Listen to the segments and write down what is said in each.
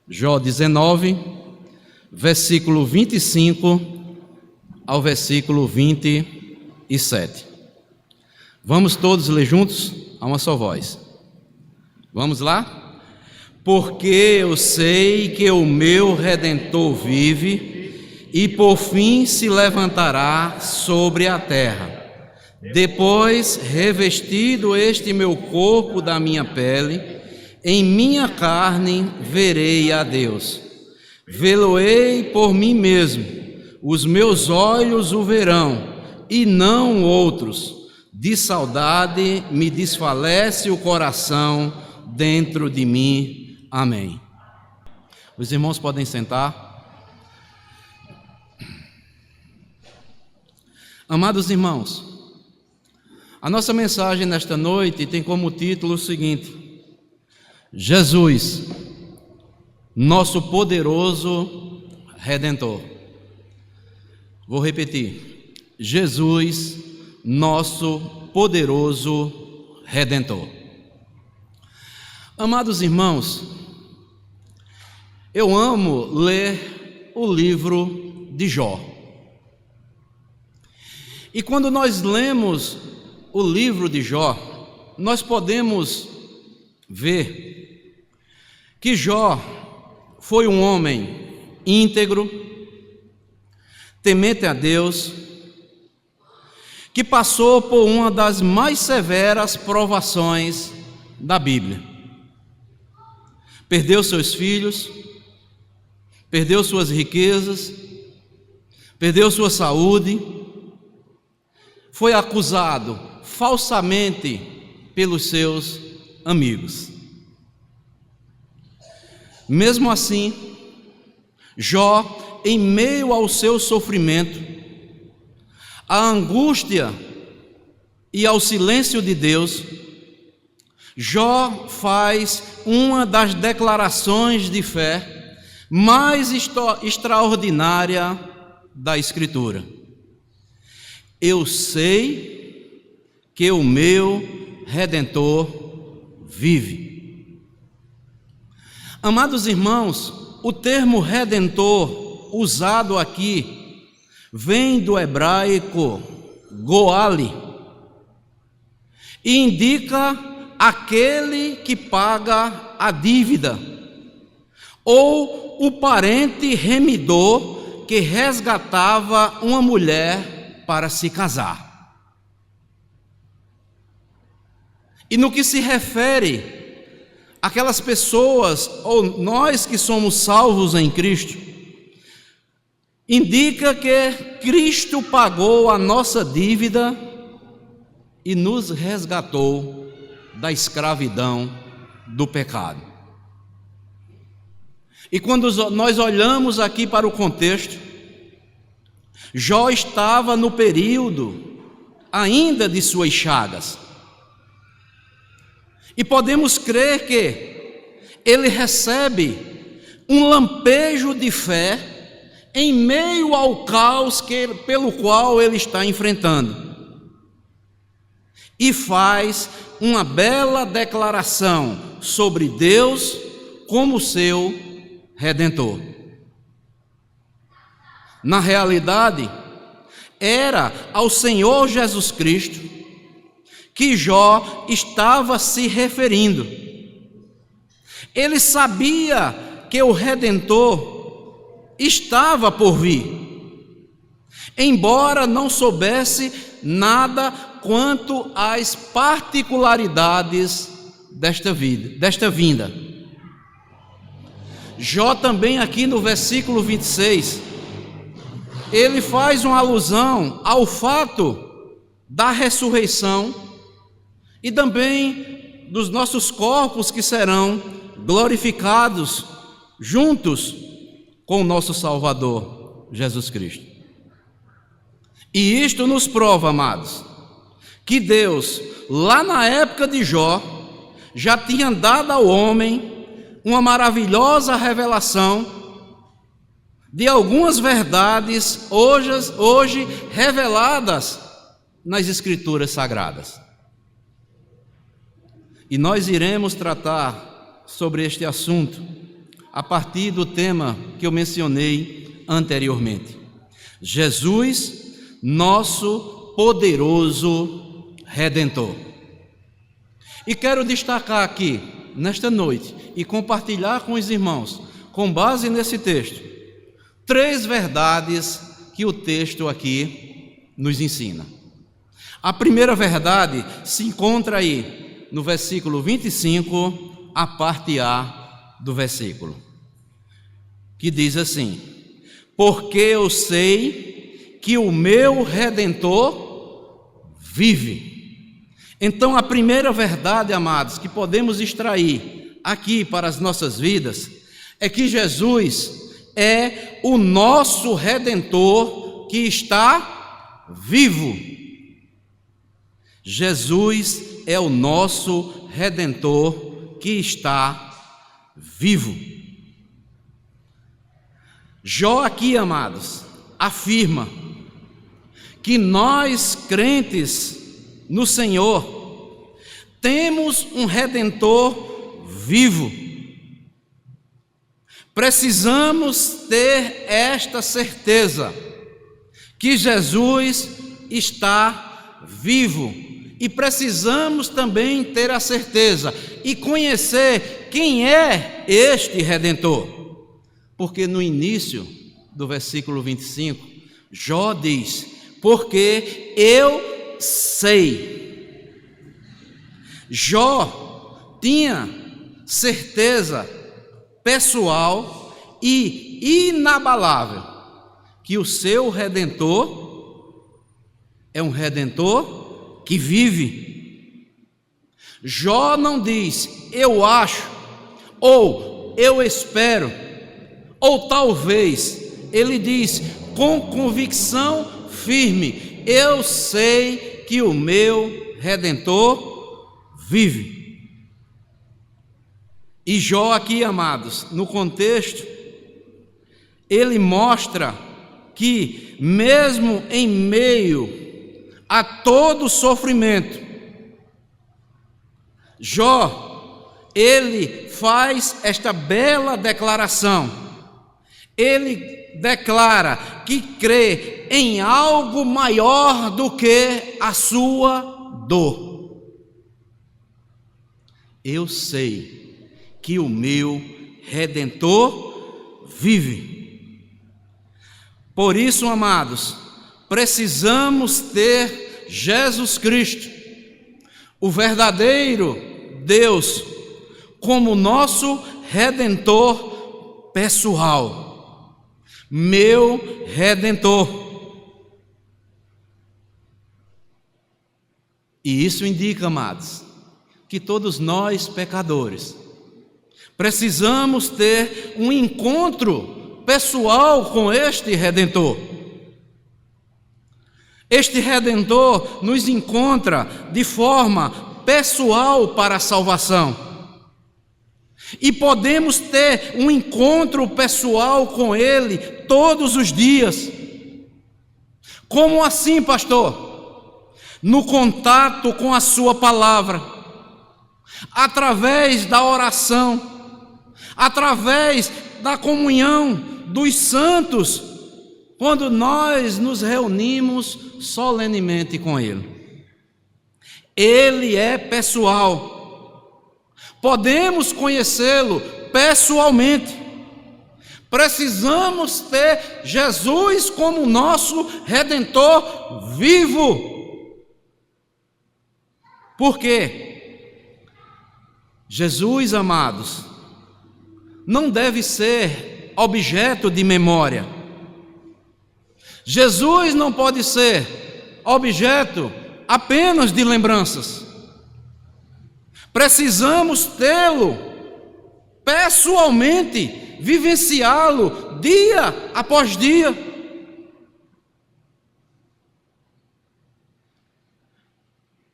Jó 19, versículo 25 ao versículo 27. Vamos todos ler juntos a uma só voz. Vamos lá? Porque eu sei que o meu Redentor vive e por fim se levantará sobre a terra. Depois, revestido este meu corpo da minha pele, em minha carne verei a Deus. Vê-lo-ei por mim mesmo, os meus olhos o verão, e não outros. De saudade me desfalece o coração dentro de mim. Amém. Os irmãos podem sentar. Amados irmãos, a nossa mensagem nesta noite tem como título o seguinte: Jesus, nosso poderoso Redentor. Vou repetir: Jesus, nosso poderoso Redentor. Amados irmãos, eu amo ler o livro de Jó. E quando nós lemos o livro de Jó, nós podemos ver que Jó foi um homem íntegro, temente a Deus, que passou por uma das mais severas provações da Bíblia. Perdeu seus filhos, perdeu suas riquezas, perdeu sua saúde, foi acusado falsamente pelos seus amigos. Mesmo assim, Jó, em meio ao seu sofrimento, à angústia e ao silêncio de Deus, Jó faz uma das declarações de fé mais extraordinária da Escritura. Eu sei que o meu Redentor vive. Amados irmãos, o termo Redentor usado aqui vem do hebraico goali e indica aquele que paga a dívida, ou o parente remidor que resgatava uma mulher para se casar. E no que se refere àquelas pessoas, ou nós que somos salvos em Cristo, indica que Cristo pagou a nossa dívida e nos resgatou da escravidão do pecado. E quando nós olhamos aqui para o contexto, Jó estava no período ainda de suas chagas. E podemos crer que ele recebe um lampejo de fé em meio ao caos pelo qual ele está enfrentando. E faz uma bela declaração sobre Deus como seu Redentor. Na realidade, era ao Senhor Jesus Cristo que Jó estava se referindo. Ele sabia que o Redentor estava por vir, embora não soubesse nada quanto às particularidades desta vinda. Jó também aqui no versículo 26, ele faz uma alusão ao fato da ressurreição e também dos nossos corpos que serão glorificados juntos com o nosso Salvador, Jesus Cristo. E isto nos prova, amados, que Deus, lá na época de Jó, já tinha dado ao homem uma maravilhosa revelação de algumas verdades hoje reveladas nas Escrituras Sagradas. E nós iremos tratar sobre este assunto a partir do tema que eu mencionei anteriormente. Jesus, nosso poderoso Redentor. E quero destacar aqui, nesta noite, e compartilhar com os irmãos, com base nesse texto, 3 verdades que o texto aqui nos ensina. A primeira verdade se encontra aí no versículo 25, a parte A do versículo, que diz assim: porque eu sei que o meu Redentor vive. Então, a primeira verdade, amados, que podemos extrair aqui para as nossas vidas, é que Jesus é o nosso Redentor que está vivo. Jesus é o nosso Redentor que está vivo. Jó aqui, amados, afirma que nós, crentes no Senhor, temos um Redentor vivo. Precisamos ter esta certeza, que Jesus está vivo, e precisamos também ter a certeza e conhecer quem é este Redentor, porque no início do versículo 25, Jó diz: porque eu sei. Jó tinha certeza pessoal e inabalável que o seu Redentor é um Redentor que vive. Jó não diz eu acho, ou eu espero, ou talvez. Ele diz com convicção firme: eu sei que o meu Redentor vive. E Jó aqui, amados, no contexto, ele mostra que mesmo em meio a todo sofrimento, Jó, ele faz esta bela declaração. Ele declara que crê em algo maior do que a sua dor. Eu sei que o meu Redentor vive. Por isso, amados, precisamos ter Jesus Cristo, o verdadeiro Deus, como nosso Redentor pessoal, meu Redentor. E isso indica, amados, que todos nós, pecadores, precisamos ter um encontro pessoal com este Redentor. Este Redentor nos encontra de forma pessoal para a salvação. E podemos ter um encontro pessoal com Ele todos os dias. Como assim, pastor? No contato com a sua palavra, através da oração, através da comunhão dos santos, quando nós nos reunimos solenemente com Ele. Ele é pessoal. Podemos conhecê-lo pessoalmente. Precisamos ter Jesus como nosso Redentor vivo. Por quê? Jesus, amados, não deve ser objeto de memória. Jesus não pode ser objeto apenas de lembranças. Precisamos tê-lo pessoalmente, vivenciá-lo dia após dia.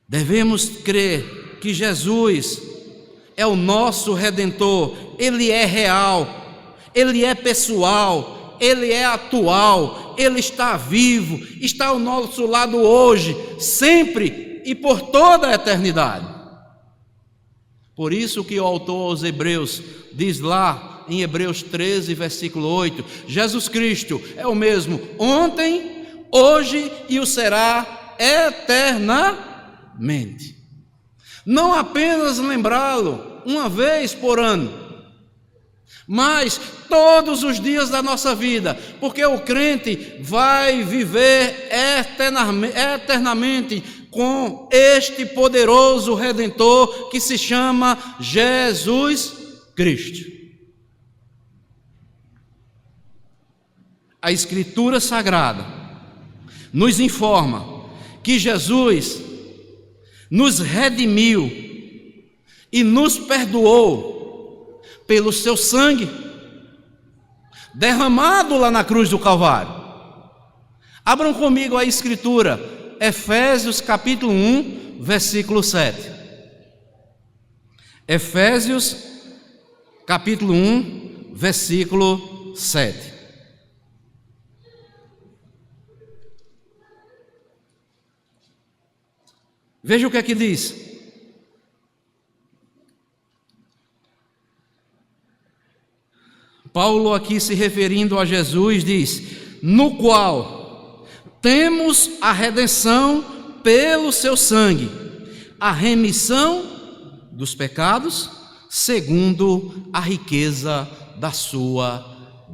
Devemos crer que Jesus é o nosso Redentor. Ele é real, Ele é pessoal, Ele é atual, Ele está vivo, está ao nosso lado hoje, sempre e por toda a eternidade. Por isso que o autor aos Hebreus diz lá em Hebreus 13, versículo 8, Jesus Cristo é o mesmo ontem, hoje e o será eternamente. Não apenas lembrá-lo uma vez por ano, mas todos os dias da nossa vida, porque o crente vai viver eternamente com este poderoso Redentor que se chama Jesus Cristo. A Escritura Sagrada nos informa que Jesus nos redimiu e nos perdoou pelo seu sangue derramado lá na cruz do Calvário. Abram comigo a Escritura, Efésios capítulo 1, versículo 7. Efésios capítulo 1, versículo 7. Veja o que é que diz. Paulo, aqui se referindo a Jesus, diz: no qual temos a redenção pelo seu sangue, a remissão dos pecados, segundo a riqueza da sua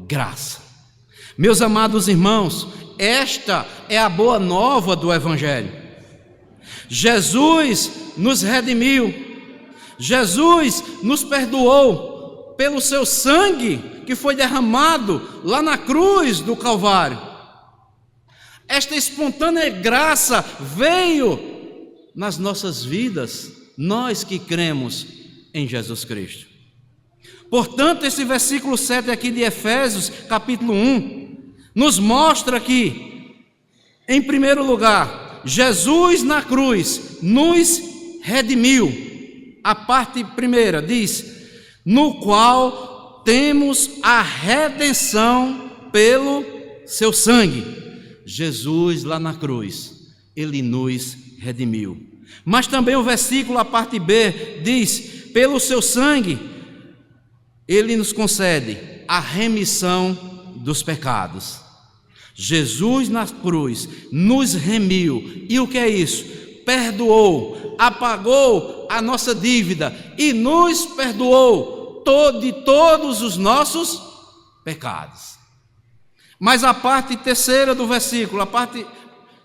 graça. Meus amados irmãos, esta é a boa nova do Evangelho. Jesus nos redimiu, Jesus nos perdoou pelo seu sangue que foi derramado lá na cruz do Calvário. Esta espontânea graça veio nas nossas vidas, nós que cremos em Jesus Cristo. Portanto, esse versículo 7 aqui de Efésios, capítulo 1, nos mostra que, em primeiro lugar, Jesus na cruz nos redimiu. A parte primeira diz: no qual temos a redenção pelo seu sangue. Jesus lá na cruz, ele nos redimiu. Mas também o versículo, a parte B, diz: pelo seu sangue, ele nos concede a remissão dos pecados. Jesus na cruz nos remiu. E o que é isso? Perdoou, apagou a nossa dívida e nos perdoou de todos os nossos pecados. Mas a parte terceira do versículo, a parte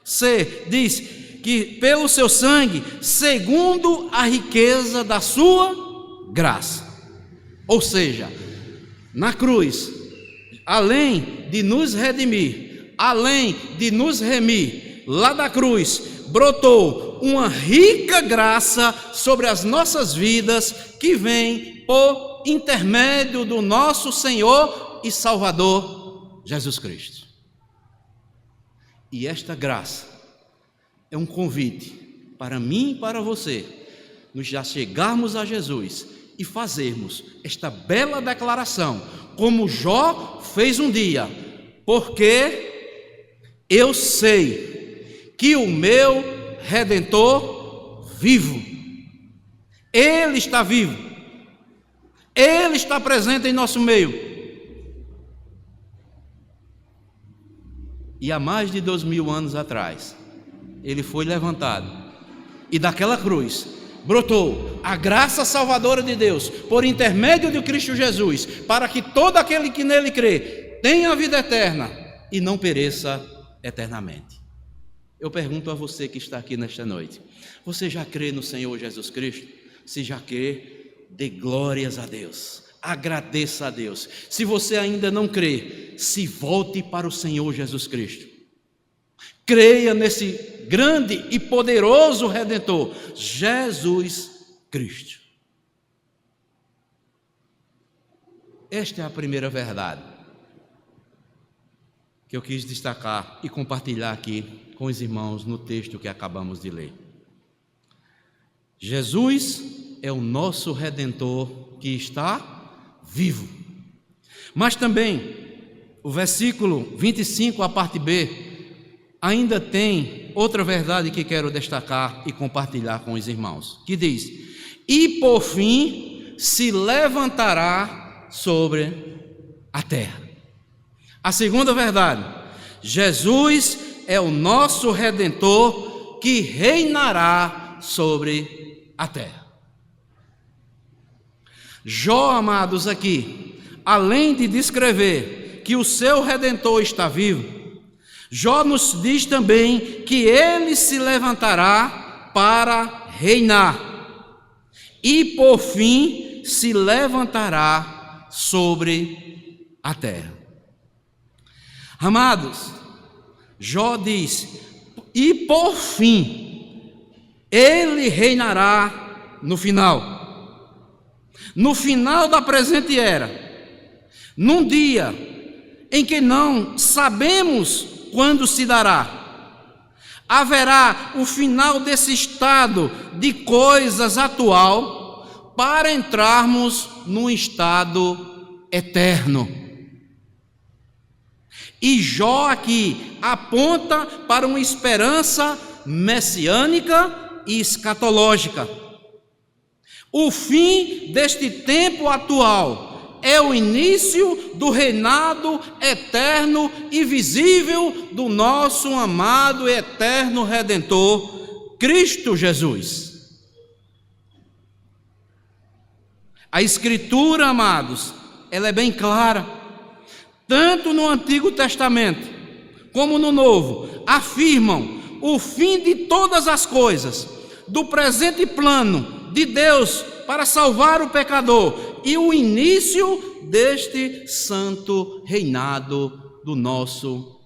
C, diz que pelo seu sangue, segundo a riqueza da sua graça. Ou seja, na cruz, além de nos redimir, além de nos remir, lá da cruz brotou uma rica graça sobre as nossas vidas, que vem por intermédio do nosso Senhor e Salvador Jesus Cristo. E esta graça é um convite para mim e para você, nos já chegarmos a Jesus e fazermos esta bela declaração, como Jó fez um dia: porque eu sei que o meu Redentor vivo, ele está vivo, ele está presente em nosso meio. E há mais de 2000 anos atrás, ele foi levantado, e daquela cruz brotou a graça salvadora de Deus, por intermédio de Cristo Jesus, para que todo aquele que nele crê tenha a vida eterna e não pereça eternamente. Eu pergunto a você que está aqui nesta noite: você já crê no Senhor Jesus Cristo? Se já crê, dê glórias a Deus, agradeça a Deus. Se você ainda não crê, se volte para o Senhor Jesus Cristo. Creia nesse grande e poderoso Redentor, Jesus Cristo. Esta é a primeira verdade que eu quis destacar e compartilhar aqui com os irmãos no texto que acabamos de ler. Jesus é o nosso Redentor que está vivo. Mas também o versículo 25, a parte B, ainda tem outra verdade que quero destacar e compartilhar com os irmãos, que diz: e por fim se levantará sobre a terra. A segunda verdade: Jesus é o nosso Redentor que reinará sobre a terra. Jó, amados, aqui, além de descrever que o seu Redentor está vivo, Jó nos diz também que ele se levantará para reinar e, por fim, se levantará sobre a terra. Amados, Jó diz: e por fim, ele reinará no final da presente era, num dia em que não sabemos quando se dará. Haverá o final desse estado de coisas atual para entrarmos num estado eterno. E Jó aqui aponta para uma esperança messiânica e escatológica. O fim deste tempo atual é o início do reinado eterno e visível do nosso amado e eterno Redentor, Cristo Jesus. A Escritura, amados, ela é bem clara, tanto no Antigo Testamento como no Novo, afirmam o fim de todas as coisas, do presente plano de Deus para salvar o pecador e o início deste santo reinado do nosso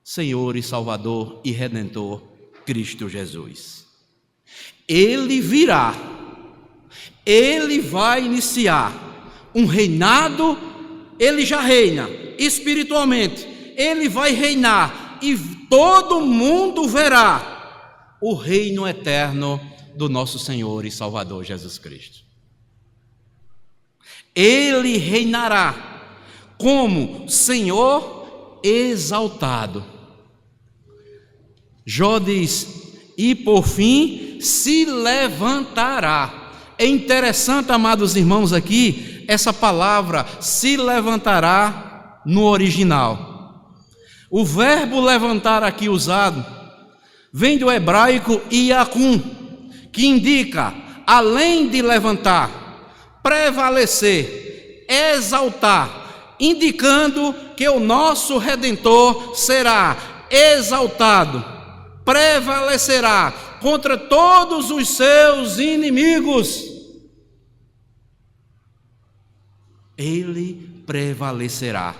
Senhor e Salvador e Redentor, Cristo Jesus. Ele virá, ele vai iniciar um reinado, ele já reina espiritualmente, ele vai reinar e todo mundo verá o reino eterno do nosso Senhor e Salvador Jesus Cristo. Ele reinará como Senhor exaltado. Jó diz: e por fim se levantará. É interessante, amados irmãos, aqui, essa palavra se levantará no original. O verbo levantar aqui usado vem do hebraico iakum, que indica, além de levantar, prevalecer, exaltar, indicando que o nosso Redentor será exaltado, prevalecerá contra todos os seus inimigos. Ele prevalecerá.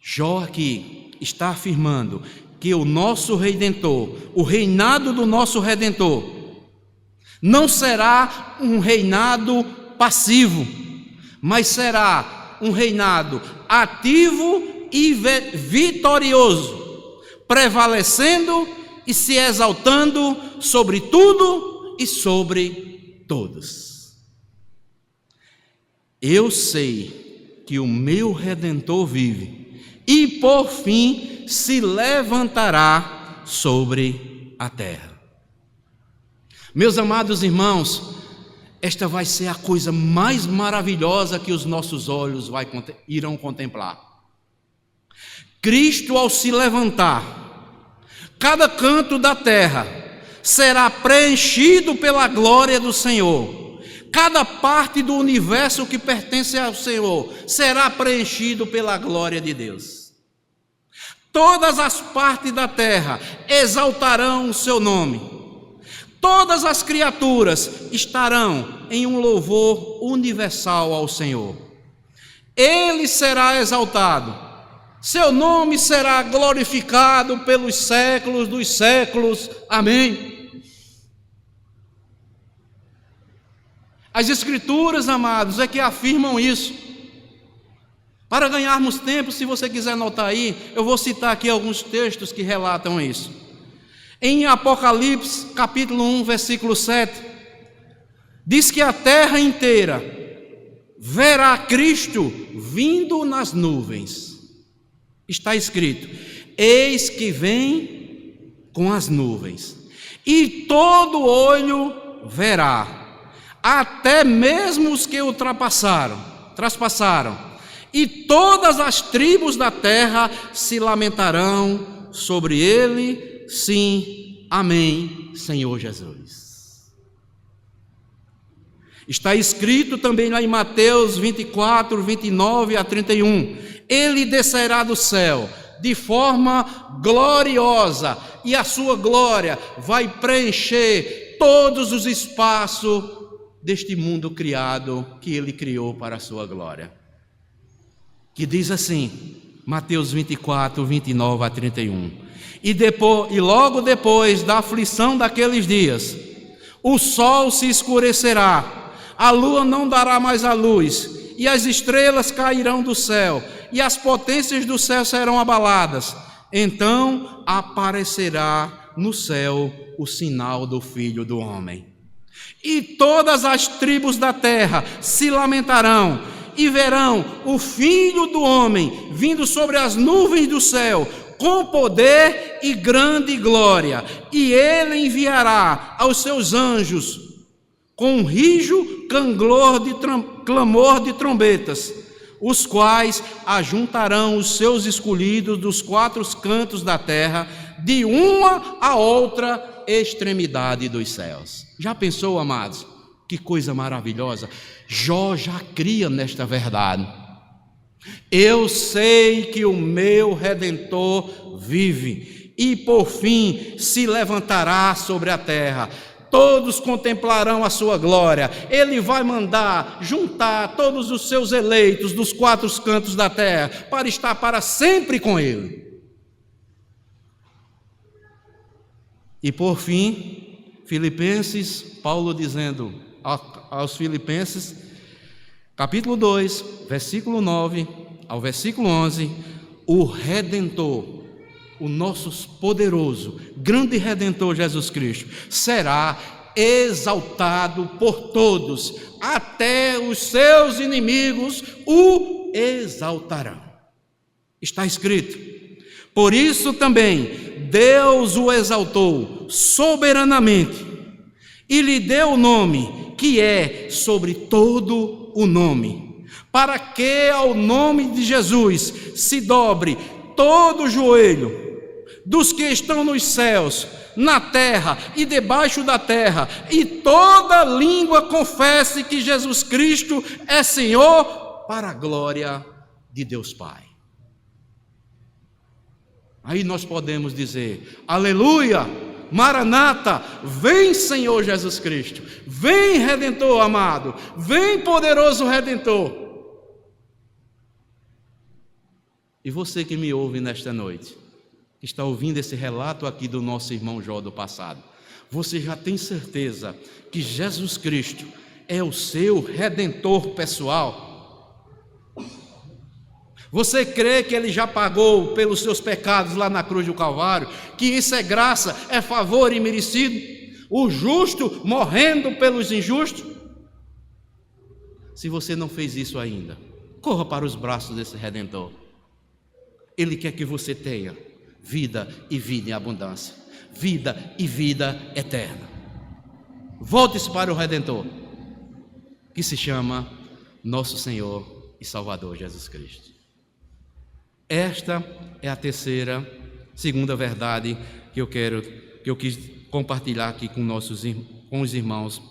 Jó aqui está afirmando que o nosso Redentor, o reinado do nosso Redentor, não será um reinado passivo, mas será um reinado ativo e vitorioso, prevalecendo e se exaltando sobre tudo e sobre todos. Eu sei que o meu Redentor vive e por fim se levantará sobre a terra. Meus amados irmãos, esta vai ser a coisa mais maravilhosa que os nossos olhos irão contemplar. Cristo, ao se levantar, cada canto da terra será preenchido pela glória do Senhor. Cada parte do universo que pertence ao Senhor será preenchido pela glória de Deus. Todas as partes da terra exaltarão o seu nome. Todas as criaturas estarão em um louvor universal ao Senhor. Ele será exaltado, seu nome será glorificado pelos séculos dos séculos. Amém. As Escrituras, amados, é que afirmam isso. Para ganharmos tempo, se você quiser anotar aí, eu vou citar aqui alguns textos que relatam isso. Em Apocalipse, capítulo 1, versículo 7, diz que a terra inteira verá Cristo vindo nas nuvens. Está escrito: eis que vem com as nuvens, e todo olho verá, até mesmo os que o traspassaram, e todas as tribos da terra se lamentarão sobre ele. Sim, amém, Senhor Jesus. Está escrito também lá em Mateus 24, 29 a 31, ele descerá do céu de forma gloriosa, e a sua glória vai preencher todos os espaços deste mundo criado, que ele criou para a sua glória. Que diz assim, Mateus 24, 29 a 31, e logo depois da aflição daqueles dias, o sol se escurecerá, a lua não dará mais a luz, e as estrelas cairão do céu, e as potências do céu serão abaladas. Então aparecerá no céu o sinal do Filho do Homem. E todas as tribos da terra se lamentarão, e verão o Filho do Homem vindo sobre as nuvens do céu, com poder e grande glória. E ele enviará aos seus anjos com um rijo clamor de trombetas, os quais ajuntarão os seus escolhidos dos quatro cantos da terra, de uma a outra extremidade dos céus. Já pensou, amados? Que coisa maravilhosa! Jó já cria nesta verdade. Eu sei que o meu Redentor vive, e por fim se levantará sobre a terra. Todos contemplarão a sua glória. Ele vai mandar juntar todos os seus eleitos dos quatro cantos da terra para estar para sempre com ele. E por fim, Filipenses, Paulo dizendo aos Filipenses, capítulo 2, versículo 9 ao versículo 11, o Redentor, o nosso poderoso, grande Redentor Jesus Cristo, será exaltado por todos, até os seus inimigos o exaltarão. Está escrito: por isso também Deus o exaltou soberanamente e lhe deu o nome que é sobre todo o nome, para que ao nome de Jesus se dobre todo o joelho dos que estão nos céus, na terra e debaixo da terra, e toda língua confesse que Jesus Cristo é Senhor, para a glória de Deus Pai. Aí nós podemos dizer: aleluia, Maranata, vem Senhor Jesus Cristo, vem Redentor amado, vem poderoso Redentor. E você que me ouve nesta noite, que está ouvindo esse relato aqui do nosso irmão Jó do passado, você já tem certeza que Jesus Cristo é o seu Redentor pessoal? Você crê que ele já pagou pelos seus pecados lá na cruz do Calvário, que isso é graça, é favor imerecido, o justo morrendo pelos injustos? Se você não fez isso ainda, corra para os braços desse Redentor. Ele quer que você tenha vida e vida em abundância, vida e vida eterna. Volte-se para o Redentor, que se chama nosso Senhor e Salvador Jesus Cristo. Esta é a segunda verdade que eu quis compartilhar aqui com os irmãos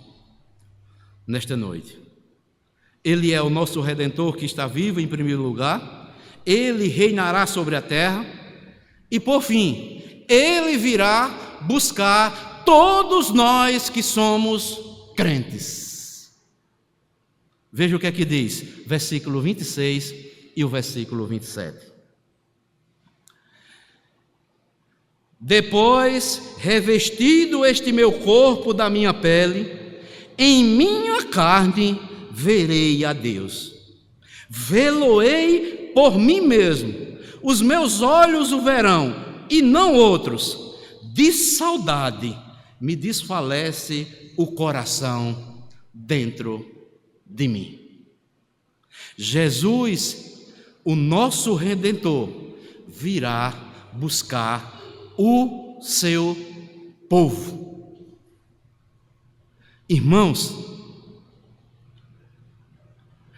nesta noite. Ele é o nosso Redentor que está vivo em primeiro lugar, ele reinará sobre a terra, e por fim, ele virá buscar todos nós que somos crentes. Veja o que é que diz, versículo 26 e o versículo 27. Depois, revestido este meu corpo da minha pele, em minha carne verei a Deus. Vê-lo-ei por mim mesmo. Os meus olhos o verão, e não outros. De saudade me desfalece o coração dentro de mim. Jesus, o nosso Redentor, virá buscar o seu povo. Irmãos,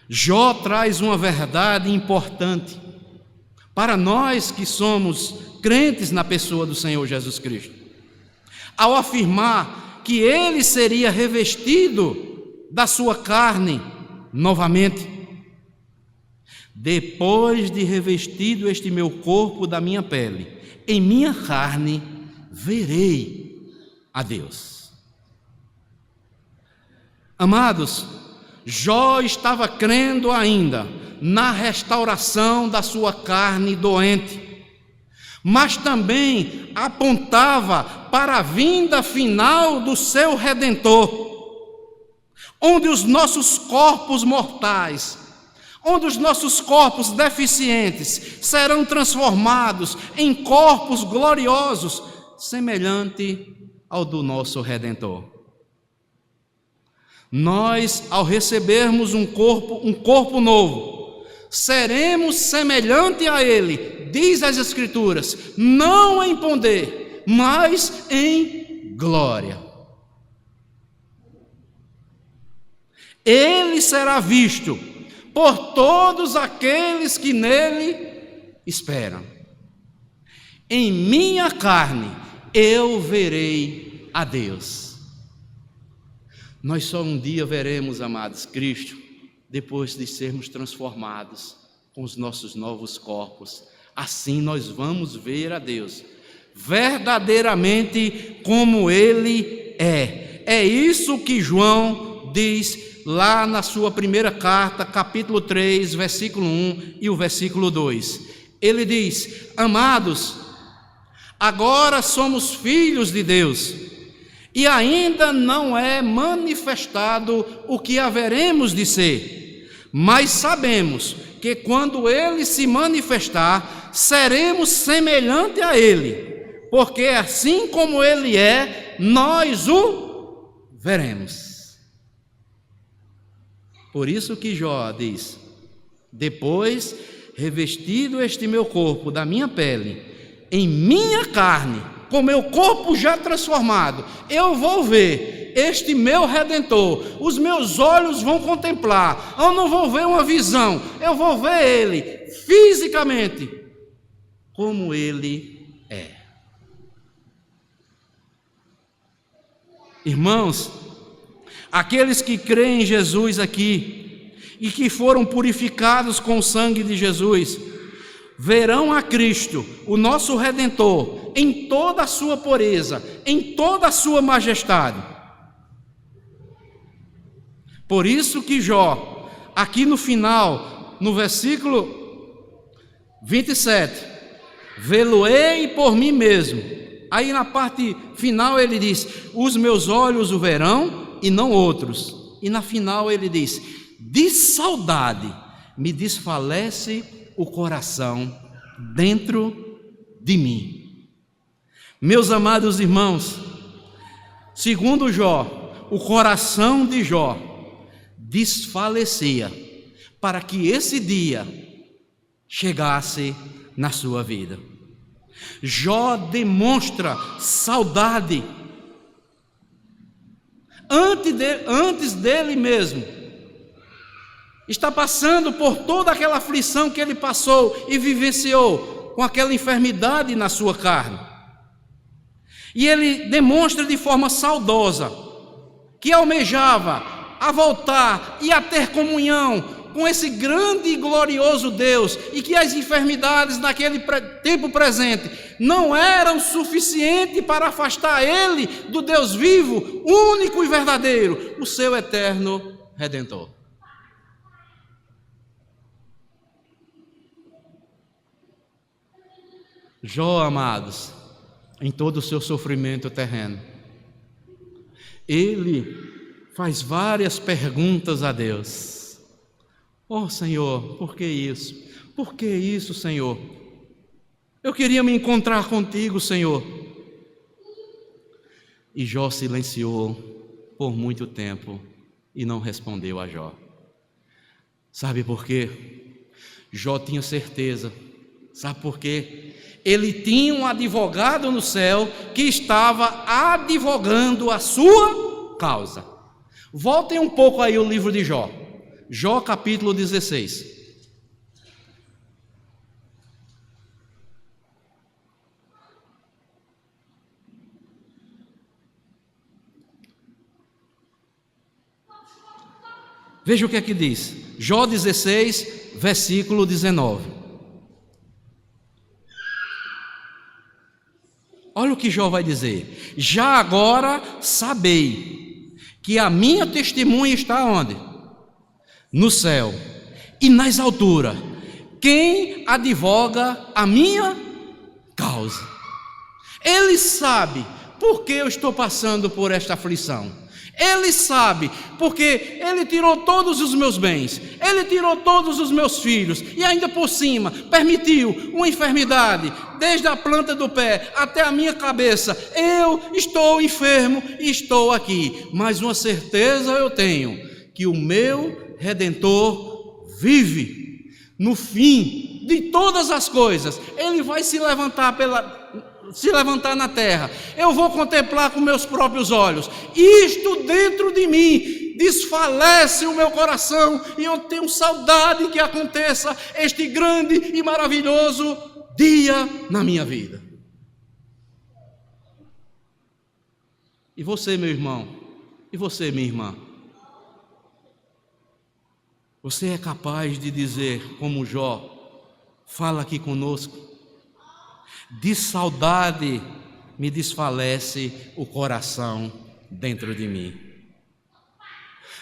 Jó traz uma verdade importante para nós que somos crentes na pessoa do Senhor Jesus Cristo, ao afirmar que ele seria revestido da sua carne novamente. Depois de revestido este meu corpo da minha pele, em minha carne verei a Deus. Amados, Jó estava crendo ainda na restauração da sua carne doente, mas também apontava para a vinda final do seu Redentor, onde os nossos corpos mortais, onde os nossos corpos deficientes serão transformados em corpos gloriosos, semelhante ao do nosso Redentor. Nós, ao recebermos um corpo novo, seremos semelhante a ele, diz as Escrituras, não em poder, mas em glória. Ele será visto por todos aqueles que nele esperam. Em minha carne eu verei a Deus. Nós só um dia veremos, amados, Cristo, depois de sermos transformados com os nossos novos corpos. Assim nós vamos ver a Deus, verdadeiramente como Ele é. É isso que João diz lá na sua primeira carta, capítulo 3, versículo 1 e o versículo 2. Ele diz: amados, agora somos filhos de Deus, e ainda não é manifestado o que haveremos de ser, mas sabemos que quando Ele se manifestar, seremos semelhante a Ele, porque assim como Ele é, nós o veremos. Por isso que Jó diz: depois, revestido este meu corpo da minha pele, em minha carne, com meu corpo já transformado, eu vou ver este meu Redentor, os meus olhos vão contemplar, eu não vou ver uma visão, eu vou ver Ele fisicamente, como Ele é. Irmãos, aqueles que creem em Jesus aqui e que foram purificados com o sangue de Jesus, verão a Cristo, o nosso Redentor, em toda a sua pureza, em toda a sua majestade. Por isso que Jó, aqui no final, no versículo 27, vê-lo-ei por mim mesmo. Aí na parte final ele diz: os meus olhos o verão e não outros. E na final ele diz: de saudade me desfalece o coração dentro de mim. Meus amados irmãos, segundo Jó, o coração de Jó desfalecia para que esse dia chegasse na sua vida. Jó demonstra saudade antes dele mesmo. Está passando por toda aquela aflição que ele passou e vivenciou com aquela enfermidade na sua carne. E ele demonstra de forma saudosa que almejava a voltar e a ter comunhão com esse grande e glorioso Deus, e que as enfermidades naquele tempo presente não eram suficientes para afastar ele do Deus vivo, único e verdadeiro, o seu eterno Redentor. Jó, amados, em todo o seu sofrimento terreno, ele faz várias perguntas a Deus. Oh Senhor, por que isso? Por que isso, Senhor? Eu queria me encontrar contigo, Senhor. E Jó silenciou por muito tempo e não respondeu a Jó. Sabe por quê? Jó tinha certeza. Sabe por quê? Ele tinha um advogado no céu que estava advogando a sua causa. Voltem um pouco aí o livro de Jó. Jó capítulo 16. Veja o que é que diz. Jó 16, versículo 19. Olha o que Jó vai dizer. Já agora sabei que a minha testemunha está onde? No céu e nas alturas. Quem advoga a minha causa? Ele sabe por que eu estou passando por esta aflição. Ele sabe, porque Ele tirou todos os meus bens, Ele tirou todos os meus filhos, e ainda por cima, permitiu uma enfermidade, desde a planta do pé até a minha cabeça. Eu estou enfermo e estou aqui, mas uma certeza eu tenho, que o meu Redentor vive. No fim de todas as coisas, Ele vai se levantar na terra. Eu vou contemplar com meus próprios olhos. Isto dentro de mim desfalece o meu coração, e eu tenho saudade que aconteça este grande e maravilhoso dia na minha vida. E você, meu irmão, e você, minha irmã, você é capaz de dizer, como Jó fala aqui conosco: de saudade me desfalece o coração dentro de mim.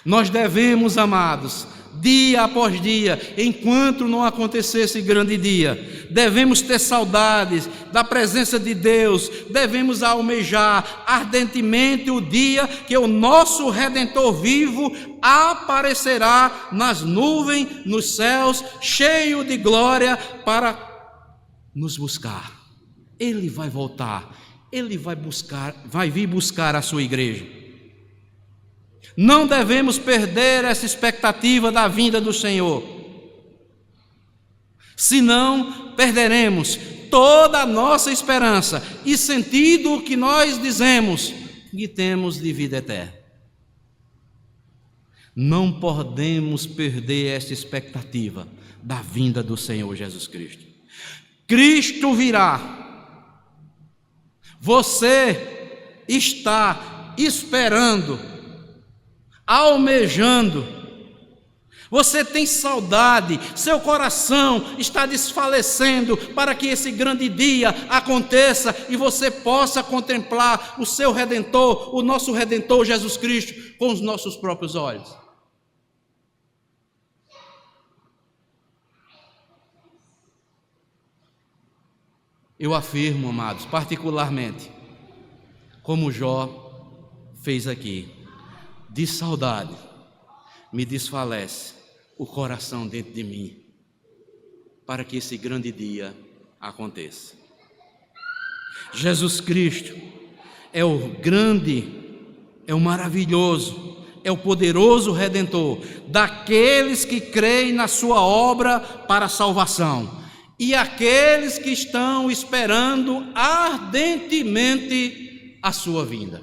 Nós devemos, amados, dia após dia, enquanto não acontecer esse grande dia, devemos ter saudades da presença de Deus, devemos almejar ardentemente o dia que o nosso Redentor vivo aparecerá nas nuvens, nos céus, cheio de glória, para nos buscar. Ele vai voltar, Ele vai vir buscar a sua igreja. Não devemos perder essa expectativa da vinda do Senhor, senão perderemos toda a nossa esperança e sentido que nós dizemos que temos de vida eterna. Não podemos perder essa expectativa da vinda do Senhor Jesus Cristo. Cristo virá. Você está esperando, almejando, você tem saudade, seu coração está desfalecendo para que esse grande dia aconteça e você possa contemplar o seu Redentor, o nosso Redentor Jesus Cristo, com os nossos próprios olhos. Eu afirmo, amados, particularmente, como Jó fez aqui, de saudade me desfalece o coração dentro de mim, para que esse grande dia aconteça. Jesus Cristo é o grande, é o maravilhoso, é o poderoso Redentor daqueles que creem na sua obra para a salvação, e aqueles que estão esperando ardentemente a sua vinda.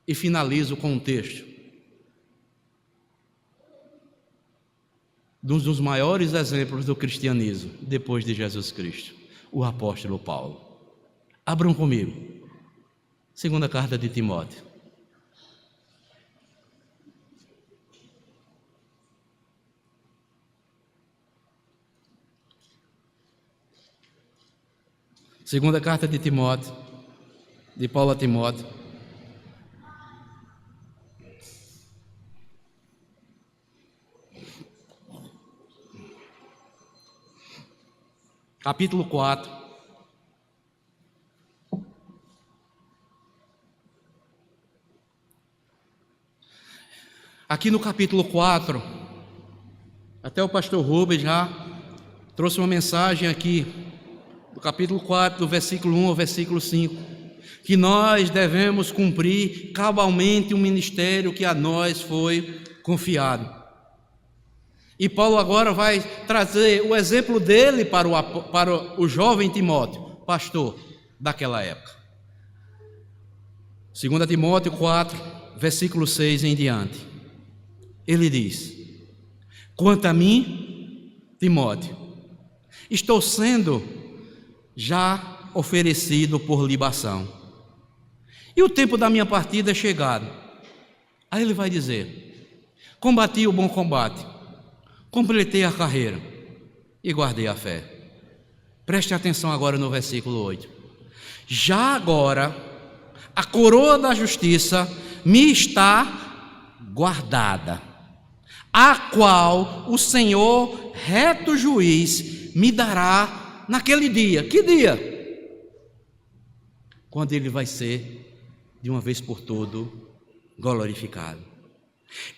E finalizo com um texto de um dos maiores exemplos do cristianismo depois de Jesus Cristo, o apóstolo Paulo. Abram comigo, segunda carta de Timóteo. Segunda carta de Timóteo, de Paulo a Timóteo. Capítulo 4. Aqui no capítulo 4, até o pastor Rubens já trouxe uma mensagem aqui, do capítulo 4, do versículo 1 ao versículo 5, que nós devemos cumprir cabalmente o ministério que a nós foi confiado. E Paulo agora vai trazer o exemplo dele para o jovem Timóteo, pastor daquela época. 2 Timóteo 4, versículo 6 em diante. ele diz: quanto a mim, Timóteo, estou sendo já oferecido por libação, e o tempo da minha partida é chegado. Aí ele vai dizer: combati o bom combate, completei a carreira e guardei a fé. Preste atenção agora no versículo 8. Já agora a coroa da justiça me está guardada, a qual o Senhor, reto juiz, me dará naquele dia. Que dia? Quando ele vai ser, de uma vez por todo, glorificado.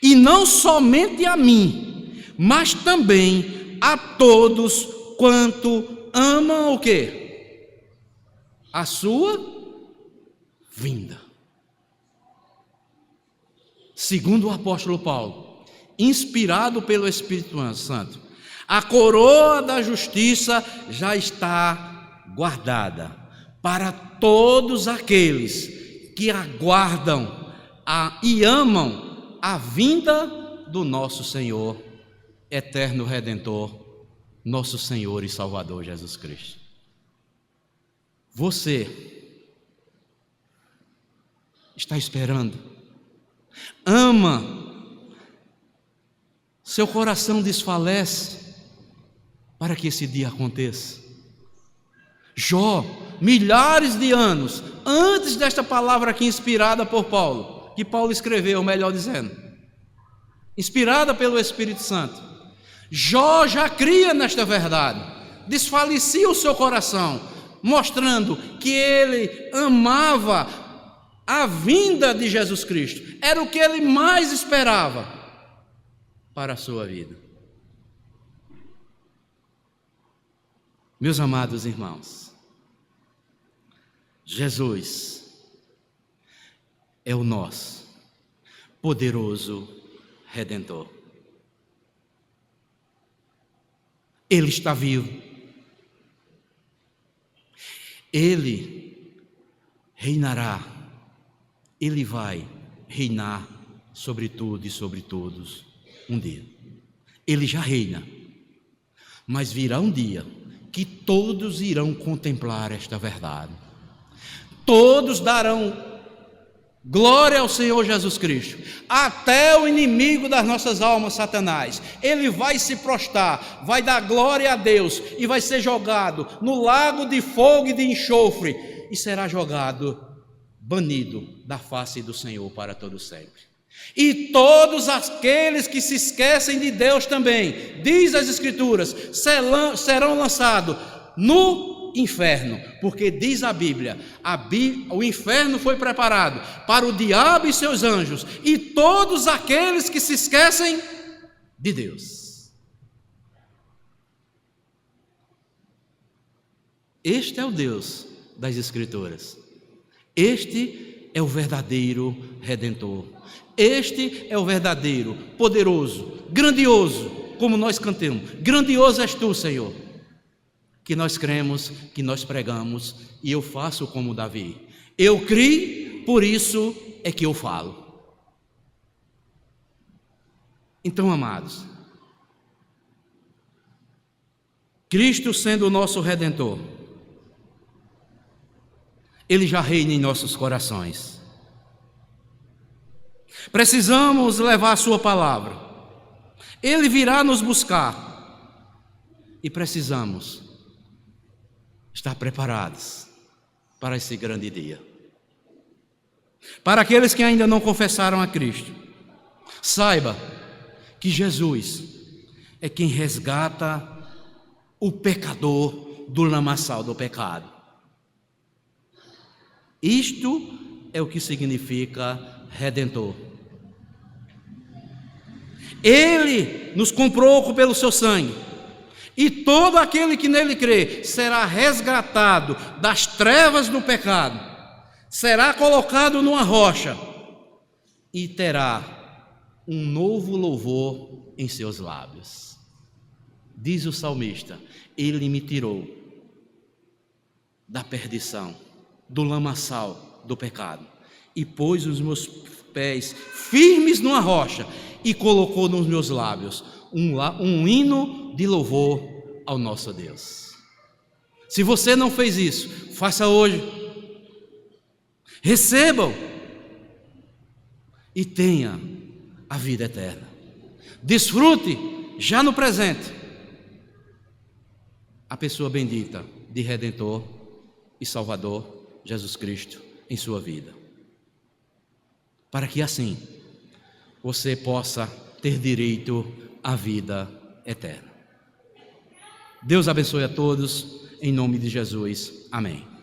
E não somente a mim, mas também a todos quanto amam o quê? A sua vinda. Segundo o apóstolo Paulo, inspirado pelo Espírito Santo, a coroa da justiça já está guardada para todos aqueles que aguardam e amam a vinda do nosso Senhor, eterno Redentor, nosso Senhor e Salvador Jesus Cristo. Você está esperando? Ama? Seu coração desfalece para que esse dia aconteça? Jó, milhares de anos antes desta palavra aqui inspirada por Paulo, que Paulo escreveu, melhor dizendo, inspirada pelo Espírito Santo, Jó já cria nesta verdade, desfalecia o seu coração, mostrando que ele amava a vinda de Jesus Cristo, era o que ele mais esperava para a sua vida. Meus amados irmãos, Jesus é o nosso poderoso Redentor. Ele está vivo. Ele reinará. Ele vai reinar sobre tudo e sobre todos um dia. Ele já reina. Mas virá um dia que todos irão contemplar esta verdade. Todos darão glória ao Senhor Jesus Cristo, até o inimigo das nossas almas, Satanás. Ele vai se prostrar, vai dar glória a Deus e vai ser jogado no lago de fogo e de enxofre e será jogado, banido da face do Senhor para todo sempre. E todos aqueles que se esquecem de Deus também, diz as Escrituras, serão lançados no inferno, porque diz a Bíblia, o inferno foi preparado para o diabo e seus anjos e todos aqueles que se esquecem de Deus. Este é o Deus das Escrituras. Este é o verdadeiro Redentor. Este é o verdadeiro, poderoso, grandioso, como nós cantamos. Grandioso és tu, Senhor, que nós cremos, que nós pregamos, e eu faço como Davi. Eu criei, por isso é que eu falo. Então, amados, Cristo sendo o nosso Redentor, Ele já reina em nossos corações. Precisamos levar a sua palavra. Ele virá nos buscar. E precisamos estar preparados para esse grande dia. Para aqueles que ainda não confessaram a Cristo, saiba que Jesus é quem resgata o pecador do lamaçal do pecado. Isto é o que significa Redentor. Ele nos comprou pelo seu sangue, e todo aquele que nele crê será resgatado das trevas do pecado, será colocado numa rocha e terá um novo louvor em seus lábios. Diz o salmista: Ele me tirou da perdição, do lamaçal do pecado, e pôs os meus pés firmes numa rocha e colocou nos meus lábios um hino de louvor ao nosso Deus. Se você não fez isso, faça hoje. Recebam e tenha a vida eterna. Desfrute já no presente a pessoa bendita de Redentor e Salvador Jesus Cristo em sua vida, para que assim você possa ter direito à vida eterna. Deus abençoe a todos, em nome de Jesus. Amém.